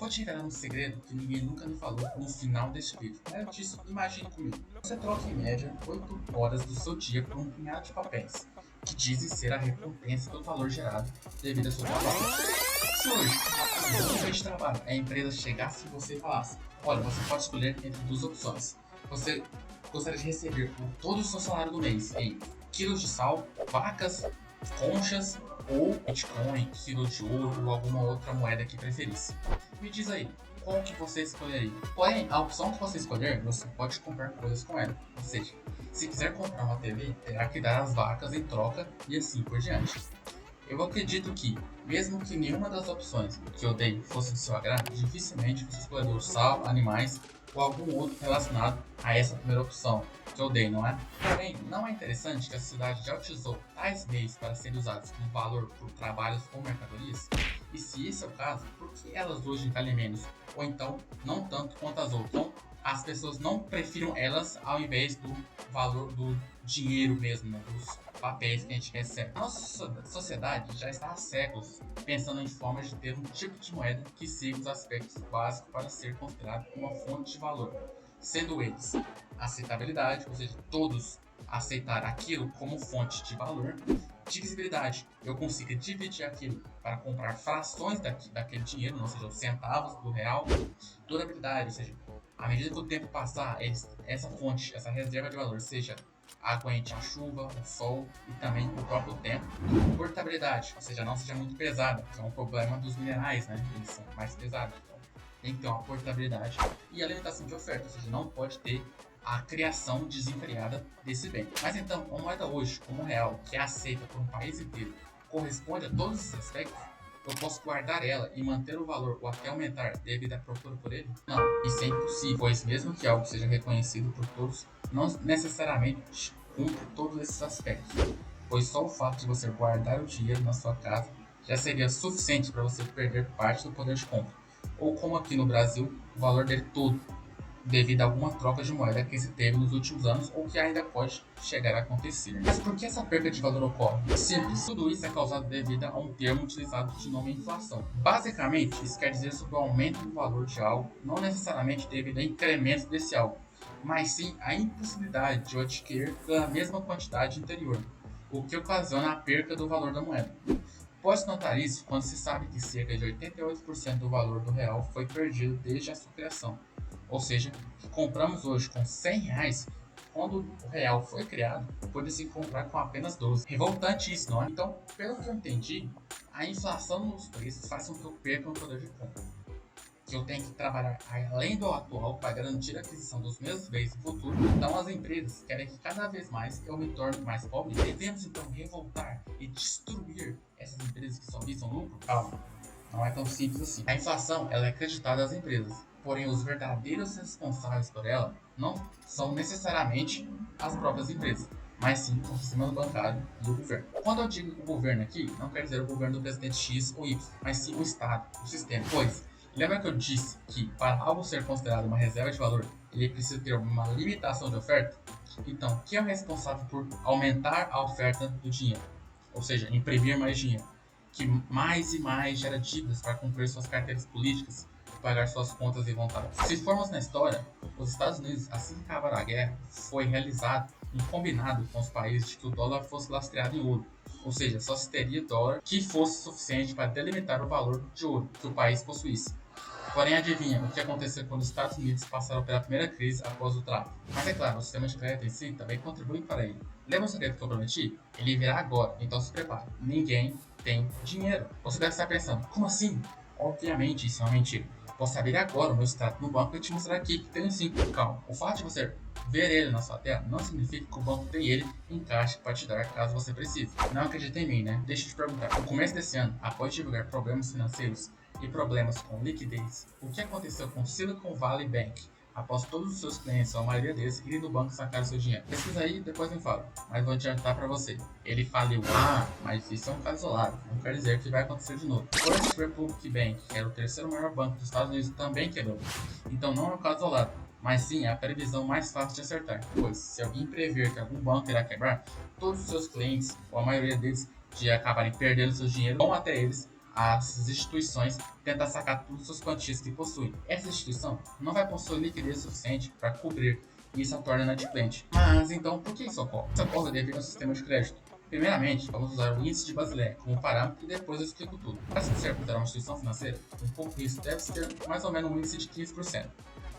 vou te revelar um segredo que ninguém nunca me falou no final deste vídeo. Antes disso, imagine comigo. Você troca em média 8 horas do seu dia por um punhado de papéis, que dizem ser a recompensa do valor gerado devido ao seu trabalho. Se hoje, no mês de trabalho, a empresa chegasse e você falasse: olha, você pode escolher entre duas opções. Você gostaria de receber todo o seu salário do mês em quilos de sal, vacas, conchas ou Bitcoin, quilo de ouro ou alguma outra moeda que preferisse. Me diz aí, qual que você escolheria? Porém, a opção que você escolher, você pode comprar coisas com ela. Ou seja, se quiser comprar uma TV, terá que dar as vacas em troca e assim por diante. Eu acredito que, mesmo que nenhuma das opções que eu dei fosse do seu agrado, dificilmente você escolheria o sal, animais ou algum outro relacionado a essa primeira opção que eu dei, não é? Porém, não é interessante que a sociedade já utilizou tais meios para serem usados como valor por trabalhos ou mercadorias? E se esse é o caso, por que elas hoje valem menos? Ou então, não tanto quanto as outras? Então, as pessoas não prefiram elas ao invés do valor do dinheiro mesmo, né? Dos papéis que a gente recebe. A nossa sociedade já está há séculos pensando em formas de ter um tipo de moeda que siga os aspectos básicos para ser considerado uma fonte de valor, sendo eles aceitabilidade, ou seja, todos aceitar aquilo como fonte de valor, divisibilidade, eu consigo dividir aquilo para comprar frações daquele dinheiro, ou seja, os centavos do real, durabilidade, ou seja, à medida que o tempo passar, essa fonte, essa reserva de valor, seja aguente a chuva, o sol e também o próprio tempo. Portabilidade, ou seja, não seja muito pesada, que é um problema dos minerais, né? Eles são mais pesados, então tem que ter uma portabilidade. E a limitação de oferta, ou seja, não pode ter a criação desenfreada desse bem. Mas então, uma moeda hoje, como real, que é aceita por um país inteiro, corresponde a todos esses aspectos? Eu posso guardar ela e manter o valor ou até aumentar devido à procura por ele? Não, isso é impossível, pois mesmo que algo seja reconhecido por todos, não necessariamente cumpre todos esses aspectos, pois só o fato de você guardar o dinheiro na sua casa já seria suficiente para você perder parte do poder de compra, ou como aqui no Brasil, o valor dele todo, devido a alguma troca de moeda que se teve nos últimos anos ou que ainda pode chegar a acontecer. Mas por que essa perda de valor ocorre? Simples, tudo isso é causado devido a um termo utilizado de nome inflação. Basicamente, isso quer dizer sobre o aumento do valor de algo, não necessariamente devido a incremento desse algo, mas sim a impossibilidade de o adquirir pela mesma quantidade anterior, o que ocasiona a perda do valor da moeda. Pode-se notar isso quando se sabe que cerca de 88% do valor do real foi perdido desde a sua criação. Ou seja, que compramos hoje com R$100, quando o real foi criado, pôde se comprar com apenas 12. Revoltante isso, não é? Então, pelo que eu entendi, a inflação nos preços faz com que eu perca o poder de compra. Que eu tenho que trabalhar além do atual para garantir a aquisição dos mesmos bens no futuro. Então as empresas querem que cada vez mais eu me torne mais pobre. Devemos então revoltar e destruir essas empresas que só visam lucro? Calma, não é tão simples assim. A inflação ela é acreditada às empresas, porém os verdadeiros responsáveis por ela não são necessariamente as próprias empresas, mas sim o sistema bancário e o governo. Quando eu digo o governo aqui, não quer dizer o governo do presidente X ou Y, mas sim o Estado, o sistema. Pois, lembra que eu disse que para algo ser considerado uma reserva de valor, ele precisa ter uma limitação de oferta? Então, quem é o responsável por aumentar a oferta do dinheiro? Ou seja, imprimir mais dinheiro, que mais e mais gera dívidas para cumprir suas carteiras políticas e pagar suas contas e vontades. Se formos na história, os Estados Unidos, assim que acabaram a guerra, foi realizado um combinado com os países de que o dólar fosse lastreado em ouro, ou seja, só se teria dólar que fosse suficiente para delimitar o valor de ouro que o país possuísse. Porém, adivinha o que aconteceu quando os Estados Unidos passaram pela primeira crise após o tráfico? Mas é claro, o sistema de crédito em si também contribui para ele. Lembra o segredo que eu prometi? Ele virá agora, então se prepare. Ninguém tem dinheiro. Você deve estar pensando, como assim? Obviamente isso é uma mentira. Posso abrir agora o meu extrato no banco e te mostrar aqui que tenho sim. Calma, o fato de você ver ele na sua tela não significa que o banco tem ele em caixa para te dar caso você precise. Não acredita em mim, né? Deixa eu te perguntar. No começo desse ano, após divulgar problemas financeiros e problemas com liquidez, o que aconteceu com Silicon Valley Bank após todos os seus clientes, ou a maioria deles, irem no banco sacar o seu dinheiro? Pesquisa aí e depois me fala, mas vou adiantar para você. Ele faliu. Mas isso é um caso isolado, não quer dizer que vai acontecer de novo. First Republic Bank, que era o terceiro maior banco dos Estados Unidos, também quebrou. Então não é um caso isolado, mas sim a previsão mais fácil de acertar, pois se alguém prever que algum banco irá quebrar, todos os seus clientes, ou a maioria deles, de acabarem perdendo seu dinheiro, vão até eles as instituições tentar sacar todas as suas quantias que possuem. Essa instituição não vai possuir liquidez suficiente para cobrir e isso a torna inadimplente. Mas então, por que isso ocorre? Isso ocorre devido ao sistema de crédito. Primeiramente, vamos usar o índice de Basileia como parâmetro e depois eu explico tudo. Para ser considerado uma instituição financeira, um pouco isso deve ser mais ou menos um índice de 15%.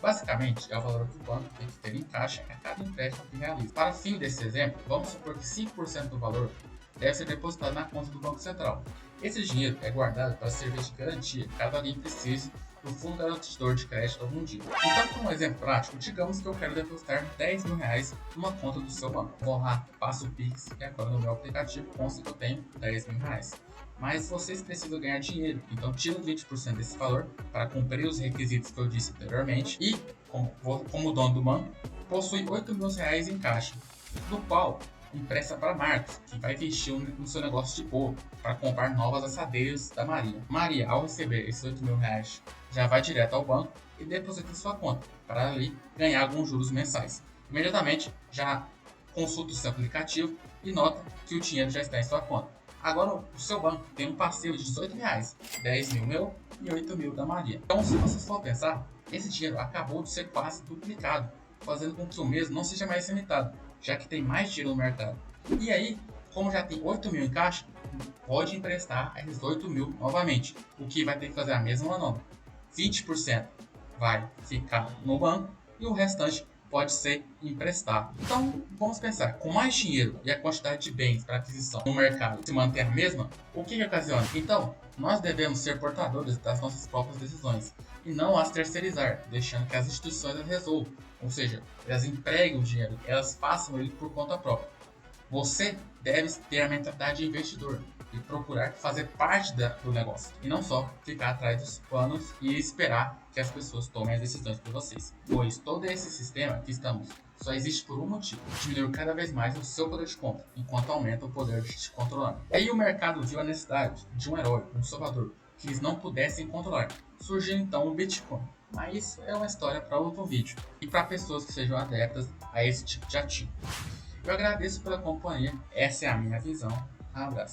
Basicamente, é o valor que o banco tem que ter em caixa a cada empréstimo que realiza. Para o fim desse exemplo, vamos supor que 5% do valor deve ser depositado na conta do Banco Central. Esse dinheiro é guardado para servir de garantia caso alguém precise do fundo garantidor de crédito algum dia. Então, como um exemplo prático, digamos que eu quero depositar 10 mil reais numa conta do seu banco. Vou lá, passo o Pix e agora no meu aplicativo consta que eu tenho 10 mil reais. Mas vocês precisam ganhar dinheiro, então tiram 20% desse valor para cumprir os requisitos que eu disse anteriormente e, como dono do banco, possui 8 mil reais em caixa, do qual empresta para Marcos, que vai investir no seu negócio de bolo para comprar novas assadeiras da Maria. Maria, ao receber esses 8 mil reais, já vai direto ao banco e deposita em sua conta, para ali ganhar alguns juros mensais. Imediatamente, já consulta o seu aplicativo e nota que o dinheiro já está em sua conta. Agora, o seu banco tem um passivo de 18 reais, 10 mil meu e 8 mil da Maria. Então, se vocês for pensar, esse dinheiro acabou de ser quase duplicado, fazendo com que o mesmo não seja mais limitado, já que tem mais dinheiro no mercado. E aí, como já tem 8 mil em caixa, pode emprestar esses 8 mil novamente, o que vai ter que fazer a mesma manobra. 20% vai ficar no banco e o restante pode ser emprestado. Então, vamos pensar, com mais dinheiro e a quantidade de bens para aquisição no mercado se manter a mesma, o que ocasiona? Então, nós devemos ser portadores das nossas próprias decisões e não as terceirizar, deixando que as instituições as resolvam. Ou seja, elas empreguem o dinheiro, elas façam ele por conta própria. Você deve ter a mentalidade de investidor e procurar fazer parte do negócio e não só ficar atrás dos planos e esperar que as pessoas tomem as decisões por vocês. Pois todo esse sistema que estamos só existe por um motivo: diminuir cada vez mais o seu poder de compra, enquanto aumenta o poder de te controlar. E aí o mercado viu a necessidade de um herói, um salvador, que eles não pudessem controlar. Surgiu então o Bitcoin. Mas isso é uma história para outro vídeo e para pessoas que sejam adeptas a esse tipo de ativo. Eu agradeço pela companhia, essa é a minha visão. Um abraço.